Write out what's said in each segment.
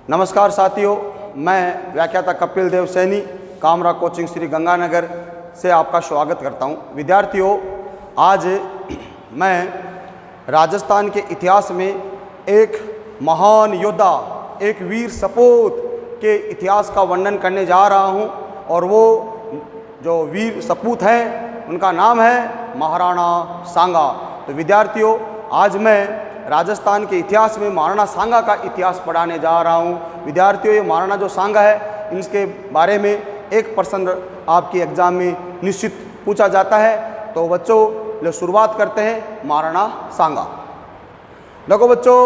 नमस्कार साथियों, मैं व्याख्याता कपिल देव सैनी कामरा कोचिंग श्री गंगानगर से आपका स्वागत करता हूं। विद्यार्थियों, आज मैं राजस्थान के इतिहास में एक महान योद्धा, एक वीर सपूत के इतिहास का वर्णन करने जा रहा हूं और वो जो वीर सपूत हैं उनका नाम है महाराणा सांगा। तो विद्यार्थियों, आज मैं राजस्थान के इतिहास में महाराणा सांगा का इतिहास पढ़ाने जा रहा हूँ। विद्यार्थियों, ये महाराणा जो सांगा है इसके बारे में एक प्रश्न आपकी एग्जाम में निश्चित पूछा जाता है। तो बच्चों, शुरुआत करते हैं महाराणा सांगा। देखो बच्चों,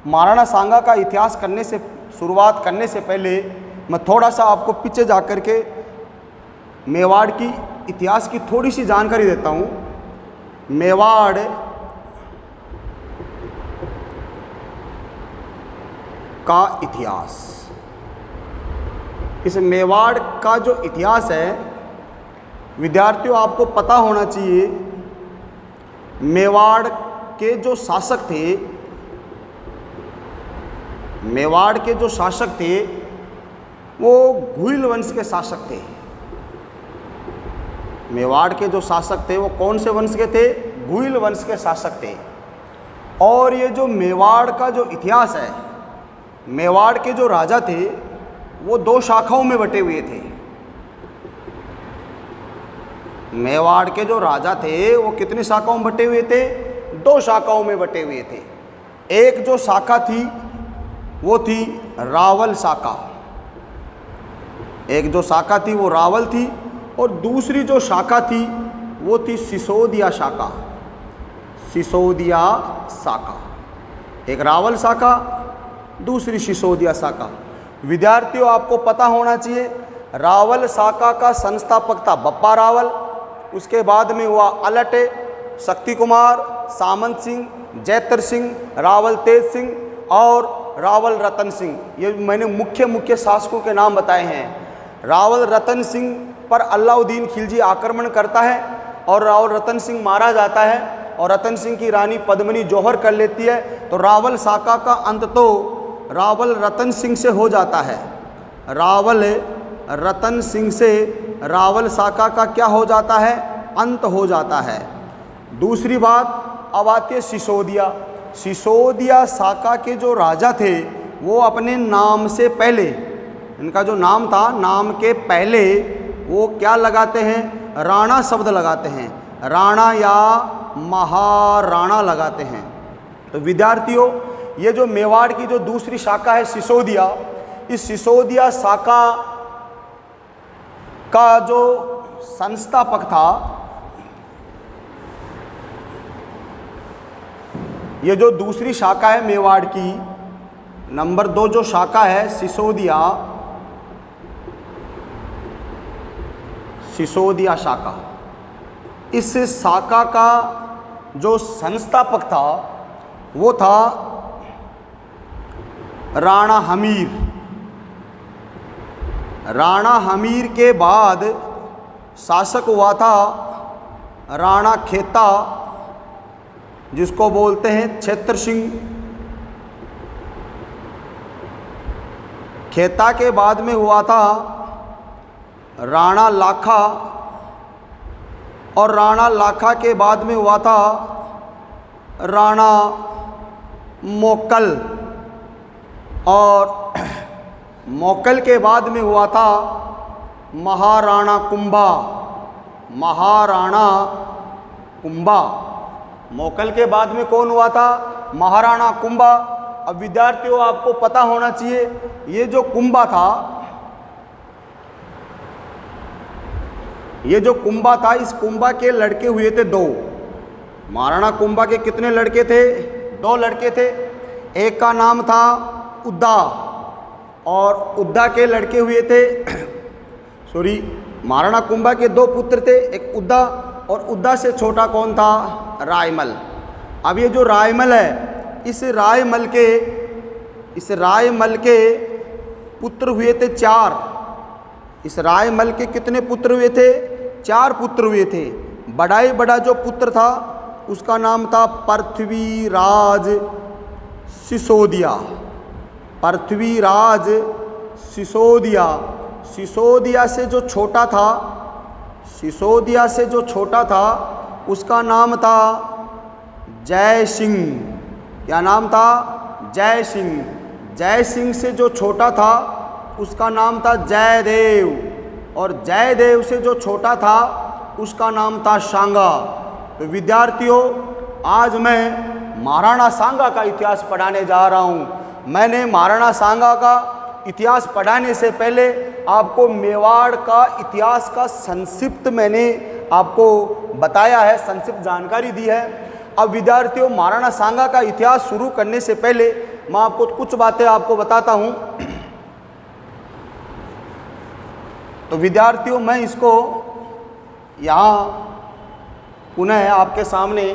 महाराणा सांगा का इतिहास शुरुआत करने से पहले मैं थोड़ा सा आपको पीछे जा कर के मेवाड़ की इतिहास की थोड़ी सी जानकारी देता हूँ। मेवाड़ का इतिहास, इस मेवाड़ का जो इतिहास है विद्यार्थियों, आपको पता होना चाहिए मेवाड़ के जो शासक थे, मेवाड़ के जो शासक थे वो घुइल वंश के शासक थे। मेवाड़ के जो शासक थे वो कौन से वंश के थे? घुइल वंश के शासक थे। और ये जो मेवाड़ का जो इतिहास है, मेवाड़ के जो राजा थे वो दो शाखाओं में बटे हुए थे। मेवाड़ के जो राजा थे वो कितनी शाखाओं में बटे हुए थे? दो शाखाओं में बटे हुए थे। एक जो शाखा थी वो थी रावल शाखा, एक जो शाखा थी वो रावल थी, और दूसरी जो शाखा थी वो थी सिसोदिया शाखा। सिसोदिया शाखा, एक रावल शाखा, दूसरी सिसोदिया शाखा। विद्यार्थियों, आपको पता होना चाहिए रावल शाखा का संस्थापक था बप्पा रावल, उसके बाद में हुआ अलट, शक्ति कुमार, सामंत सिंह, जैतर सिंह, रावल तेज सिंह और रावल रतन सिंह। ये मैंने मुख्य शासकों के नाम बताए हैं। रावल रतन सिंह पर अलाउद्दीन खिलजी आक्रमण करता है और रावल रतन सिंह मारा जाता है और रतन सिंह की रानी पद्मिनी जौहर कर लेती है। तो रावल शाखा का अंत तो रावल रतन सिंह से हो जाता है। रावल रतन सिंह से रावल शाखा का क्या हो जाता है? अंत हो जाता है। दूसरी बात, अब आती है सिसोदिया। सिसोदिया शाखा के जो राजा थे वो अपने नाम से पहले, इनका जो नाम था, नाम के पहले वो क्या लगाते हैं? राणा शब्द लगाते हैं, राणा या महाराणा लगाते हैं। तो विद्यार्थियों, ये जो मेवाड़ की जो दूसरी शाखा है सिसोदिया, इस सिसोदिया शाखा का जो संस्थापक था, ये जो दूसरी शाखा है मेवाड़ की, नंबर 2 जो शाखा है सिसोदिया, सिसोदिया शाखा, इस शाखा का जो संस्थापक था वो था राणा हमीर। राणा हमीर के बाद शासक हुआ था राणा खेता, जिसको बोलते हैं क्षेत्र सिंह। खेता के बाद में हुआ था राणा लाखा, और राणा लाखा के बाद में हुआ था राणा मोकल, और मोकल के बाद में हुआ था महाराणा कुंभा। महाराणा कुंभा, मोकल के बाद में कौन हुआ था? महाराणा कुंभा। अब विद्यार्थियों, आपको पता होना चाहिए ये जो कुंभा था, ये जो कुंभा था, इस कुंभा के लड़के हुए थे 2। महाराणा कुंभा के कितने लड़के थे? 2 लड़के थे। एक का नाम था उद्दा, और उद्दा के लड़के हुए थे महाराणा कुंभा के 2 पुत्र थे, एक उद्दा, और उद्दा से छोटा कौन था? रायमल। अब ये जो रायमल है, इस रायमल के पुत्र हुए थे 4। इस रायमल के कितने पुत्र हुए थे? 4 पुत्र हुए थे। बड़ा जो पुत्र था उसका नाम था पृथ्वीराज सिसोदिया। पृथ्वीराज सिसोदिया, सिसोदिया से जो छोटा था, सिसोदिया से जो छोटा था उसका नाम था जय सिंह। क्या नाम था? जय सिंह। जय सिंह से जो छोटा था उसका नाम था जयदेव, और जयदेव से जो छोटा था उसका नाम था सांगा। तो विद्यार्थियों, आज मैं महाराणा सांगा का इतिहास पढ़ाने जा रहा हूँ। मैंने महाराणा सांगा का इतिहास पढ़ाने से पहले आपको मेवाड़ का इतिहास का संक्षिप्त मैंने आपको बताया है, संक्षिप्त जानकारी दी है। अब विद्यार्थियों, महाराणा सांगा का इतिहास शुरू करने से पहले मैं आपको कुछ बातें आपको बताता हूँ। तो विद्यार्थियों, मैं इसको यहाँ पुनः आपके सामने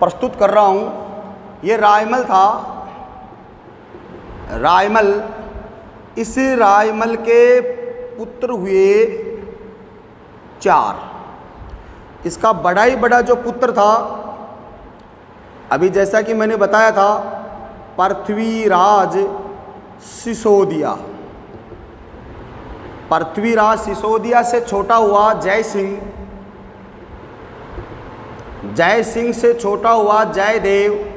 प्रस्तुत कर रहा हूँ। ये रायमल था, रायमल। इस रायमल के पुत्र हुए 4। इसका बड़ा ही बड़ा जो पुत्र था, अभी जैसा कि मैंने बताया था, पृथ्वीराज सिसोदिया। पृथ्वीराज सिसोदिया से छोटा हुआ जय सिंह, जय सिंह से छोटा हुआ जयदेव,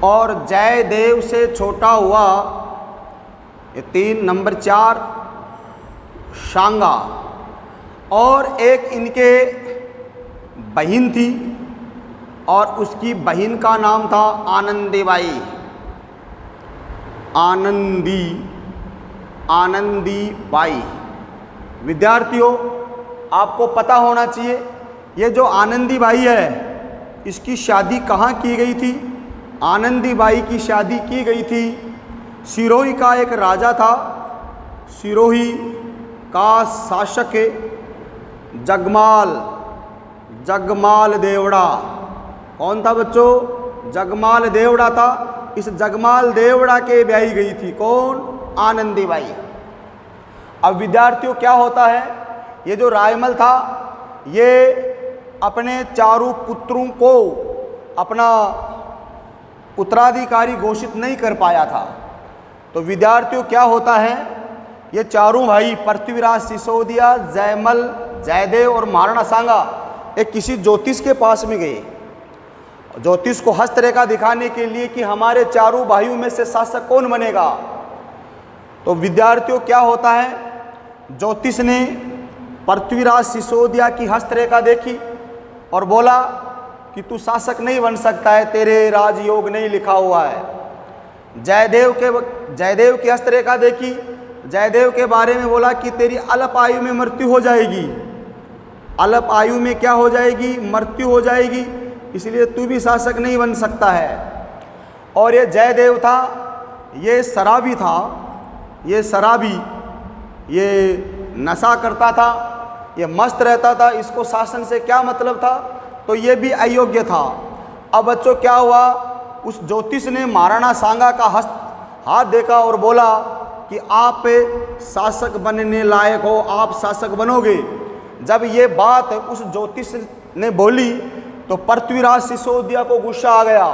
और जयदेव से छोटा हुआ ये 3 नंबर 4 सांगा, और एक इनके बहन थी और उसकी बहन का नाम था आनंदीबाई। आनंदीबाई। विद्यार्थियों, आपको पता होना चाहिए ये जो आनंदीबाई है इसकी शादी कहाँ की गई थी? आनंदीबाई की शादी की गई थी, सिरोही का एक राजा था, सिरोही का शासक जगमाल देवड़ा। कौन था बच्चों? जगमाल देवड़ा था। इस जगमाल देवड़ा के ब्याही गई थी। कौन? आनंदीबाई। अब विद्यार्थियों, क्या होता है, ये जो रायमल था ये अपने चारों पुत्रों को अपना उत्तराधिकारी घोषित नहीं कर पाया था। तो विद्यार्थियों, क्या होता है, ये चारों भाई पृथ्वीराज सिसोदिया, जयमल, जयदेव और महाराणा सांगा एक किसी ज्योतिष के पास में गए, ज्योतिष को हस्तरेखा दिखाने के लिए कि हमारे चारों भाइयों में से शासक कौन बनेगा। तो विद्यार्थियों, क्या होता है, ज्योतिष ने पृथ्वीराज सिसोदिया की हस्तरेखा देखी और बोला कि तू शासक नहीं बन सकता है, तेरे राजयोग नहीं लिखा हुआ है। जयदेव की हस्तरेखा देखी, जयदेव के बारे में बोला कि तेरी अल्प आयु में मृत्यु हो जाएगी। अल्प आयु में क्या हो जाएगी? मृत्यु हो जाएगी, इसलिए तू भी शासक नहीं बन सकता है। और ये जयदेव था, ये शराबी था, ये शराबी, ये नशा करता था, ये मस्त रहता था। इसको शासन से क्या मतलब था? तो ये भी अयोग्य था। अब बच्चों, क्या हुआ, उस ज्योतिष ने महाराणा सांगा का हाथ देखा और बोला कि आप शासक बनने लायक हो, आप शासक बनोगे। जब ये बात उस ज्योतिष ने बोली तो पृथ्वीराज सिसोदिया को गुस्सा आ गया।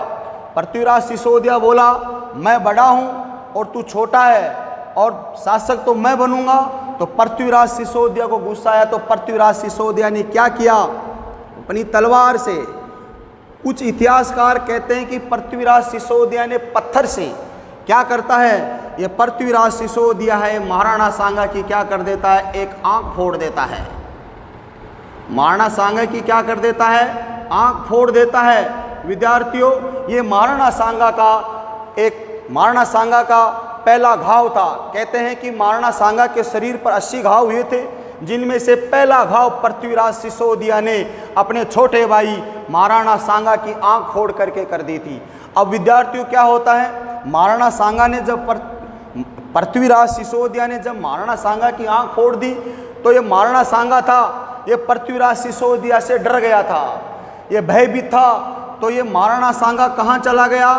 पृथ्वीराज सिसोदिया बोला, मैं बड़ा हूँ और तू छोटा है और शासक तो मैं बनूंगा। तो पृथ्वीराज सिसोदिया को गुस्सा आया। तो पृथ्वीराज सिसोदिया ने क्या किया? अपनी तलवार से, कुछ इतिहासकार कहते हैं कि पृथ्वीराज सिसोदिया ने पत्थर से क्या करता है, ये पृथ्वीराज सिसोदिया है, महाराणा सांगा की क्या कर देता है? एक आंख फोड़ देता है। महाराणा सांगा की क्या कर देता है? आंख फोड़ देता है। विद्यार्थियों, ये महाराणा सांगा का पहला घाव था। कहते हैं कि महाराणा सांगा के शरीर पर 80 घाव हुए थे, जिनमें से पहला घाव पृथ्वीराज सिसोदिया ने अपने छोटे भाई महाराणा सांगा की आंख फोड़ करके कर दी थी। अब विद्यार्थियों, क्या होता है, महाराणा सांगा ने जब पृथ्वीराज सिसोदिया ने जब महाराणा सांगा की आंख फोड़ दी तो ये महाराणा सांगा था, ये पृथ्वीराज सिसोदिया से डर गया था, ये भयभीत था। तो ये महाराणा सांगा कहाँ चला गया?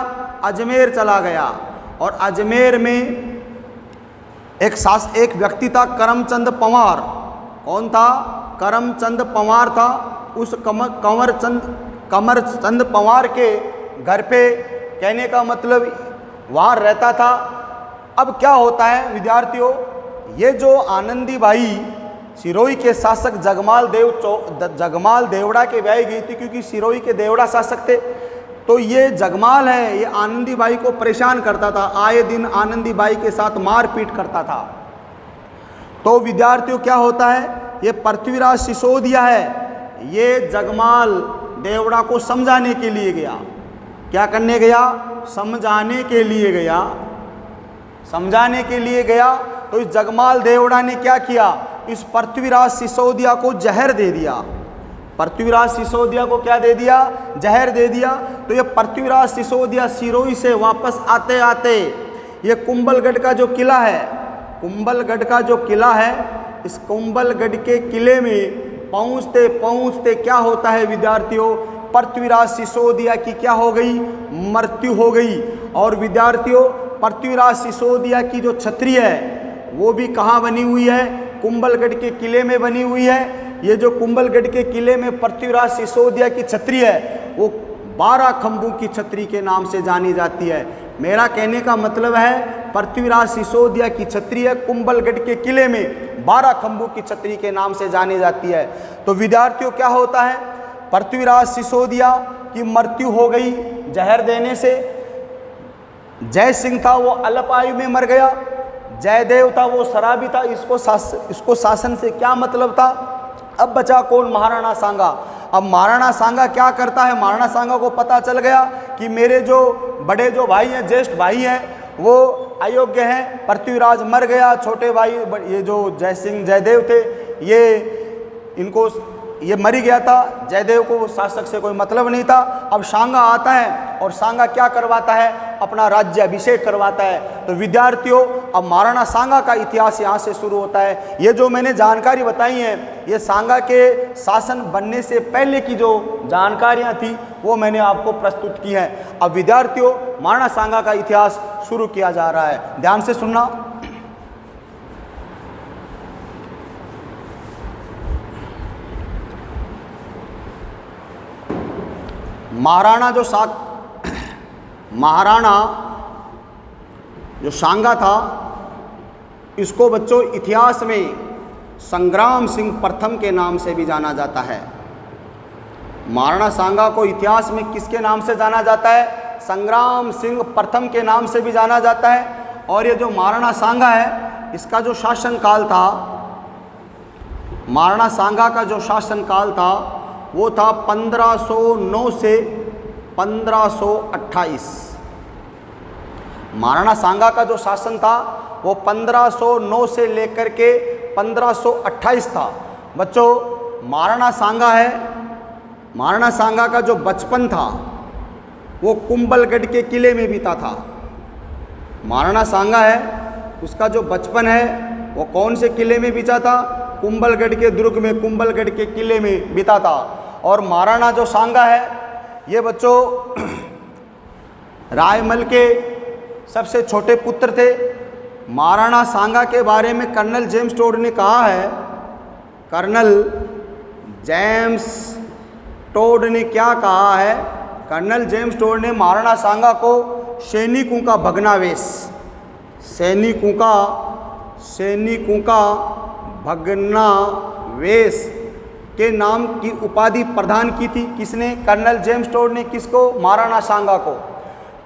अजमेर चला गया। और अजमेर में एक व्यक्ति था, करमचंद पंवार। कौन था? करमचंद पंवार था। उस कमरचंद पंवार के घर पे, कहने का मतलब वहाँ रहता था। अब क्या होता है विद्यार्थियों, ये जो आनंदी बाई सिरोही के शासक जगमाल देवड़ा के ब्याह गई थी, क्योंकि सिरोही के देवड़ा शासक थे। तो ये जगमाल है, ये आनंदी बाई को परेशान करता था, आए दिन आनंदी बाई के साथ मारपीट करता था। तो विद्यार्थियों क्या होता है, ये पृथ्वीराज सिसोदिया है, ये जगमाल देवड़ा को समझाने के लिए गया। क्या करने गया? समझाने के लिए गया। समझाने के लिए गया तो इस जगमाल देवड़ा ने क्या किया, इस पृथ्वीराज सिसोदिया को जहर दे दिया। पृथ्वीराज सिसोदिया को क्या दे दिया? जहर दे दिया। तो ये पृथ्वीराज सिसोदिया सिरोही से वापस आते आते ये कुंभलगढ़ का जो किला है, कुंभलगढ़ का जो किला है, इस कुंभलगढ़ के किले में पहुँचते पहुँचते क्या होता है विद्यार्थियों, पृथ्वीराज सिसोदिया की क्या हो गई? मृत्यु हो गई। और विद्यार्थियों पृथ्वीराज सिसोदिया की जो छतरी है वो भी कहाँ बनी हुई है? कुंभलगढ़ के किले में बनी हुई है। ये जो कुंभलगढ़ के किले में पृथ्वीराज सिसोदिया की छतरी है वो 12 खंभों की छतरी के नाम से जानी जाती है। मेरा कहने का मतलब है पृथ्वीराज सिसोदिया की छतरी है, कुंभलगढ़ के किले में 12 खंभों की छतरी के नाम से जानी जाती है। तो विद्यार्थियों क्या होता है, पृथ्वीराज सिसोदिया की मृत्यु हो गई जहर देने से। जय सिंह था वो अल्प आयु में मर गया, जयदेव था वो शराबी था। इसको शासन से क्या मतलब था? अब बचा कौन? महाराणा सांगा। अब महाराणा सांगा क्या करता है, महाराणा सांगा को पता चल गया कि मेरे जो बड़े जो भाई हैं, ज्येष्ठ भाई हैं, वो अयोग्य हैं, पृथ्वीराज मर गया, छोटे भाई ये जो जय सिंह जयदेव थे ये मर ही गया था, जयदेव को शासक से कोई मतलब नहीं था। अब सांगा आता है और सांगा क्या करवाता है? अपना राज्य अभिषेक करवाता है। तो विद्यार्थियों अब महाराणा सांगा का इतिहास यहाँ से शुरू होता है। ये जो मैंने जानकारी बताई है ये सांगा के शासन बनने से पहले की जो जानकारियाँ थी वो मैंने आपको प्रस्तुत की हैं। अब विद्यार्थियों महाराणा सांगा का इतिहास शुरू किया जा रहा है, ध्यान से सुनना। महाराणा जो सांगा था इसको बच्चों इतिहास में संग्राम सिंह प्रथम के नाम से भी जाना जाता है। महाराणा सांगा को इतिहास में किसके नाम से जाना जाता है? संग्राम सिंह प्रथम के नाम से भी जाना जाता है। और ये जो महाराणा सांगा है इसका जो शासनकाल था, महाराणा सांगा का जो शासनकाल था वो था 1509 से 1528। महाराणा सांगा का जो शासन था वो 1509 से लेकर के 1528 था। बच्चों महाराणा सांगा है, महाराणा सांगा का जो बचपन था वो कुंभलगढ़ के किले में बीता था। महाराणा सांगा है उसका जो बचपन है वो कौन से किले में बीता था? कुंभलगढ़ के दुर्ग में, कुंभलगढ़ के किले में बीता था। और महाराणा जो सांगा है ये बच्चों रायमल के सबसे छोटे पुत्र थे। महाराणा सांगा के बारे में कर्नल जेम्स टोड ने कहा है, कर्नल जेम्स टोड ने क्या कहा है? कर्नल जेम्स टोड ने महाराणा सांगा को सैनिकों का भग्नावेश, सैनिकों का भग्नावेश के नाम की उपाधि प्रदान की थी। किसने? कर्नल जेम्स टोड ने। किसको? महाराणा सांगा को।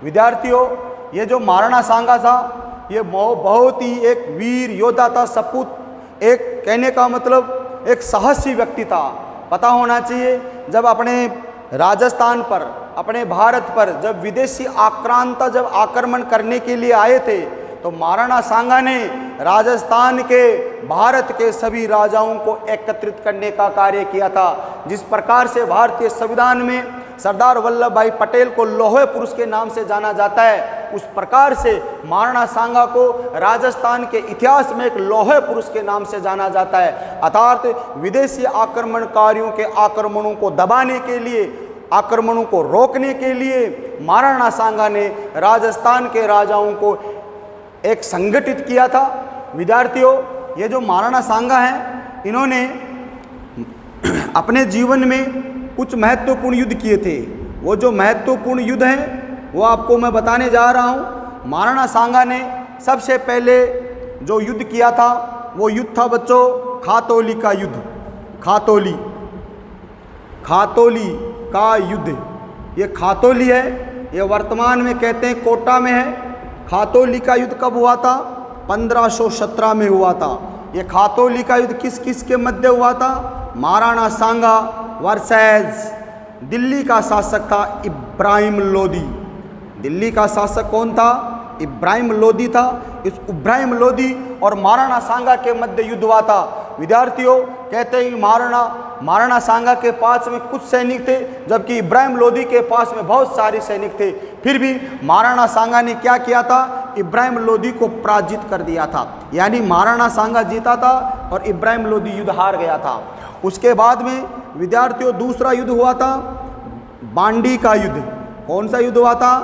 विद्यार्थियों ये जो महाराणा सांगा था ये बहुत ही एक वीर योद्धा था, सपूत, एक कहने का मतलब एक साहसी व्यक्ति था। पता होना चाहिए जब अपने राजस्थान पर, अपने भारत पर जब विदेशी आक्रांता जब आक्रमण करने के लिए आए थे तो महाराणा सांगा ने राजस्थान के, भारत के सभी राजाओं को एकत्रित करने का कार्य किया था। जिस प्रकार से भारतीय संविधान में सरदार वल्लभ भाई पटेल को लौह पुरुष के नाम से जाना जाता है, उस प्रकार से महाराणा सांगा को राजस्थान के इतिहास में एक लौह पुरुष के नाम से जाना जाता है। अर्थात विदेशी आक्रमणकारियों के आक्रमणों को दबाने के लिए, आक्रमणों को रोकने के लिए महाराणा सांगा ने राजस्थान के राजाओं को एक संगठित किया था। विद्यार्थियों ये जो महाराणा सांगा हैं इन्होंने अपने जीवन में कुछ महत्वपूर्ण युद्ध किए थे। वो जो महत्वपूर्ण युद्ध हैं वो आपको मैं बताने जा रहा हूँ। महाराणा सांगा ने सबसे पहले जो युद्ध किया था वो युद्ध था बच्चों खातौली का युद्ध। खातौली का युद्ध, ये खातौली है, ये वर्तमान में कहते हैं कोटा में है। खातौली का युद्ध कब हुआ था? 1517 में हुआ था। ये खातौली का युद्ध किस किस के मध्य हुआ था? महाराणा सांगा वर्सेस दिल्ली का शासक था इब्राहिम लोदी। दिल्ली का शासक कौन था? इब्राहिम लोदी था। इस इब्राहिम लोदी और महाराणा सांगा के मध्य युद्ध हुआ था। विद्यार्थियों कहते हैं कि महाराणा सांगा के पास में कुछ सैनिक थे, जबकि इब्राहिम लोदी के पास में बहुत सारे सैनिक थे। फिर भी महाराणा सांगा ने क्या किया था? इब्राहिम लोदी को पराजित कर दिया था। यानी महाराणा सांगा जीता था और इब्राहिम लोदी युद्ध हार गया था। उसके बाद में विद्यार्थियों दूसरा युद्ध हुआ था बांडी का युद्ध। कौन सा युद्ध हुआ था?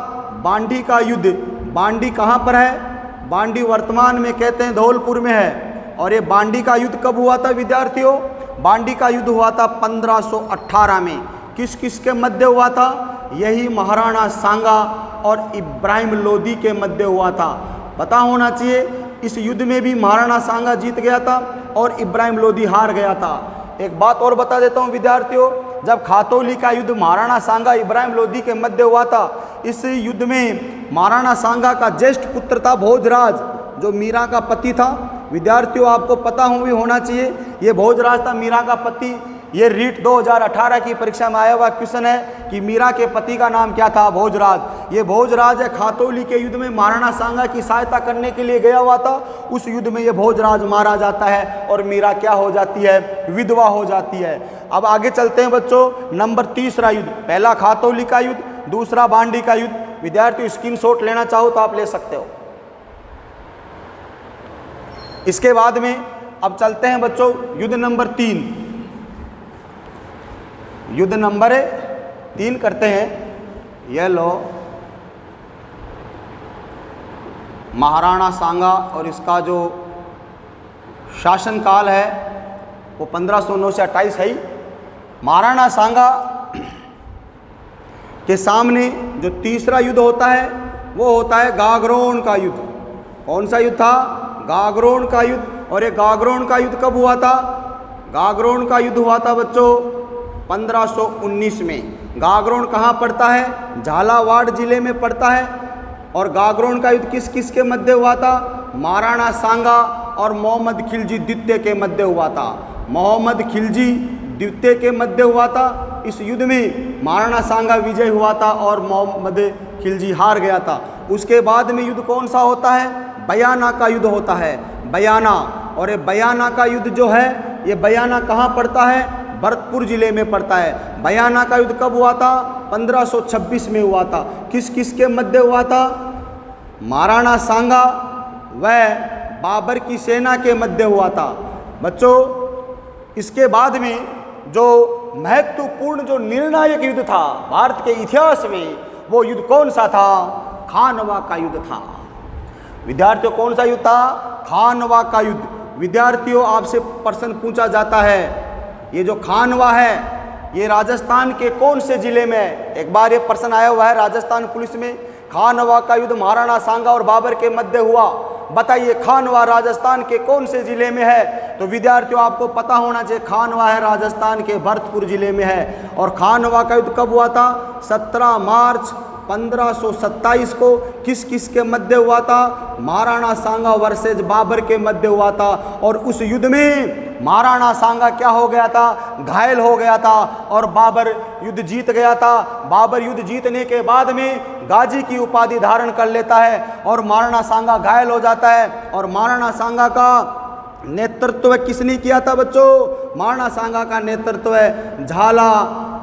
बांडी का युद्ध। बांडी कहाँ पर है? बांडी वर्तमान में कहते हैं धौलपुर में है। और ये बांडी का युद्ध कब हुआ था विद्यार्थियों? बांडी का युद्ध हुआ था 1518 में। किस किस के मध्य हुआ था? यही महाराणा सांगा और इब्राहिम लोदी के मध्य हुआ था। पता होना चाहिए इस युद्ध में भी महाराणा सांगा जीत गया था और इब्राहिम लोदी हार गया था। एक बात और बता देता हूँ विद्यार्थियों, जब खातौली का युद्ध महाराणा सांगा इब्राहिम लोदी के मध्य हुआ था, इस युद्ध में महाराणा सांगा का ज्येष्ठ पुत्र था भोजराज, जो मीरा का पति था। विद्यार्थियों आपको पता होना चाहिए ये भोजराज था मीरा का पति। ये रीट 2018 की परीक्षा में आया हुआ क्वेश्चन है कि मीरा के पति का नाम क्या था? भोजराज। ये भोजराज है खातौली के युद्ध में महाराणा सांगा की सहायता करने के लिए गया हुआ था। उस युद्ध में ये भोजराज मारा जाता है और मीरा क्या हो जाती है? विधवा हो जाती है। अब आगे चलते हैं बच्चों। नंबर तीसरा युद्ध, पहला खातौली का युद्ध, दूसरा बांडी का युद्ध। विद्यार्थी स्क्रीनशॉट लेना चाहो तो आप ले सकते हो। इसके बाद में अब चलते हैं बच्चों युद्ध नंबर 3। युद्ध नंबर 3 करते हैं। यह लो महाराणा सांगा और इसका जो शासनकाल है वो 1509 से 28 है ही। महाराणा सांगा के सामने जो तीसरा युद्ध होता है वो होता है गागरोन का युद्ध। कौन सा युद्ध था? गागरोन का युद्ध। और ये गागरोन का युद्ध कब हुआ था? गागरोन का युद्ध हुआ था बच्चों 1519 में। गागरोन कहाँ पड़ता है? झालावाड़ जिले में पड़ता है। और गागरोन का युद्ध किस किस के मध्य हुआ था? महाराणा सांगा और मोहम्मद खिलजी द्वितीय के मध्य हुआ था। मोहम्मद खिलजी द्वितीय के मध्य हुआ था। इस युद्ध में महाराणा सांगा विजय हुआ था और मोहम्मद खिलजी हार गया था। उसके बाद में युद्ध कौन सा होता है? बयाना का युद्ध होता है। बयाना। और ये बयाना का युद्ध जो है, ये बयाना कहाँ पड़ता है? भरतपुर जिले में पड़ता है। बयाना का युद्ध कब हुआ था? 1526 में हुआ था। किस किस के मध्य हुआ था? महाराणा सांगा व बाबर की सेना के मध्य हुआ था। बच्चों इसके बाद में जो महत्वपूर्ण जो निर्णायक युद्ध था भारत के इतिहास में, वो युद्ध कौन सा था? खानवा का युद्ध था। विद्यार्थियों कौन सा युद्ध था? खानवा का युद्ध। विद्यार्थियों आपसे प्रश्न पूछा जाता है, ये जो खानवा है ये राजस्थान के कौन से जिले में है? एक बार ये प्रश्न आया हुआ है राजस्थान पुलिस में। खानवा का युद्ध महाराणा सांगा और बाबर के मध्य हुआ, बताइए खानवा राजस्थान के कौन से जिले में है? तो विद्यार्थियों आपको पता होना चाहिए खानवा है राजस्थान के भरतपुर जिले में है। और खानवा का युद्ध कब हुआ था? 17 मार्च 1527 को। किस किस के मध्य हुआ था? महाराणा सांगा वर्सेस बाबर के मध्य हुआ था। और उस युद्ध में महाराणा सांगा क्या हो गया था? घायल हो गया था और बाबर युद्ध जीत गया था। बाबर युद्ध जीतने के बाद में गाजी की उपाधि धारण कर लेता है और महाराणा सांगा घायल हो जाता है। और महाराणा सांगा का नेतृत्व किसने किया था बच्चों? महाराणा सांगा का नेतृत्व झाला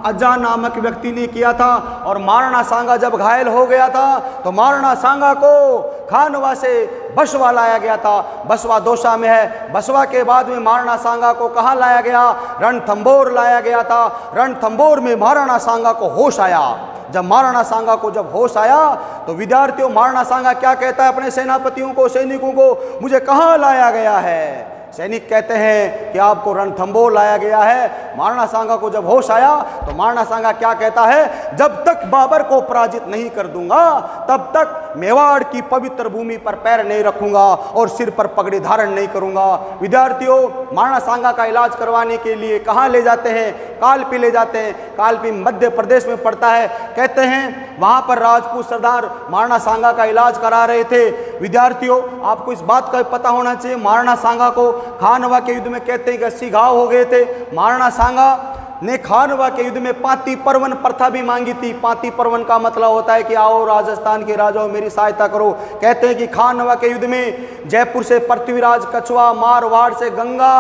अजा नामक व्यक्ति ने किया था। और महाराणा सांगा जब घायल हो गया था तो महाराणा सांगा को खानवा से बसवा लाया गया था। बसवा दौसा में है। बसवा के बाद में महाराणा सांगा को कहाँ लाया गया? रणथंभौर लाया गया था। रणथंभौर में महाराणा सांगा को होश आया। जब महाराणा सांगा को जब होश आया तो विद्यार्थियों महाराणा सांगा क्या कहता है अपने सेनापतियों को, सैनिकों को? मुझे कहाँ लाया गया है? सैनिक कहते हैं कि आपको रणथंबोर लाया गया है। महाराणा सांगा को जब होश आया तो महाराणा सांगा क्या कहता है, जब तक बाबर को पराजित नहीं कर दूंगा तब तक मेवाड़ की पवित्र भूमि पर पैर नहीं रखूंगा और सिर पर पगड़ी धारण नहीं करूंगा। विद्यार्थियों, महाराणा सांगा का इलाज करवाने के लिए कहाँ ले जाते हैं? कालपी ले जाते हैं। कालपी मध्य प्रदेश में पड़ता है। कहते हैं वहां पर राजपूत सरदार महाराणा सांगा का इलाज करा रहे थे। विद्यार्थियों, आपको इस बात का पता होना चाहिए, महाराणा सांगा को खानवा के युद्ध में कहते हैं कि 80 घाव हो गए थे। महाराणा सांगा ने खानवा के युद्ध में पाती परवन प्रथा भी मांगी थी। पाती परवन का मतलब होता है कि आओ राजस्थान के राजाओं मेरी सहायता करो। कहते हैं कि खानवा के युद्ध में जयपुर से पृथ्वीराज कछुआ, मारवाड़ से गंगा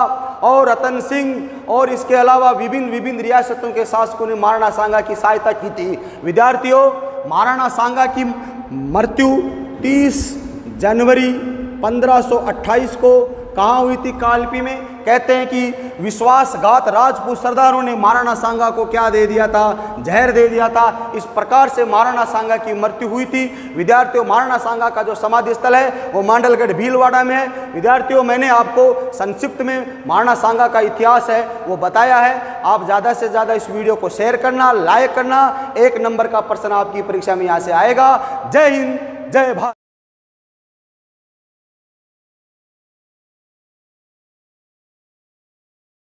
और रतन सिंह और इसके अलावा विभिन्न रियासतों के शासकों ने महाराणा सांगा की सहायता की थी। विद्यार्थियों, महाराणा सांगा की मृत्यु 30 जनवरी 1528 को कहाँ हुई थी? कालपी में। कहते हैं कि विश्वासघात राजपूत सरदारों ने महाराणा सांगा को क्या दे दिया था? जहर दे दिया था। इस प्रकार से महाराणा सांगा की मृत्यु हुई थी। विद्यार्थियों, महाराणा सांगा का जो समाधि स्थल है वो मांडलगढ़ भीलवाड़ा में है। विद्यार्थियों, मैंने आपको संक्षिप्त में महाराणा सांगा का इतिहास है वो बताया है। आप ज़्यादा से ज़्यादा इस वीडियो को शेयर करना, लाइक करना। 1 नंबर का प्रश्न आपकी परीक्षा में यहाँ से आएगा। जय हिंद, जय भारत।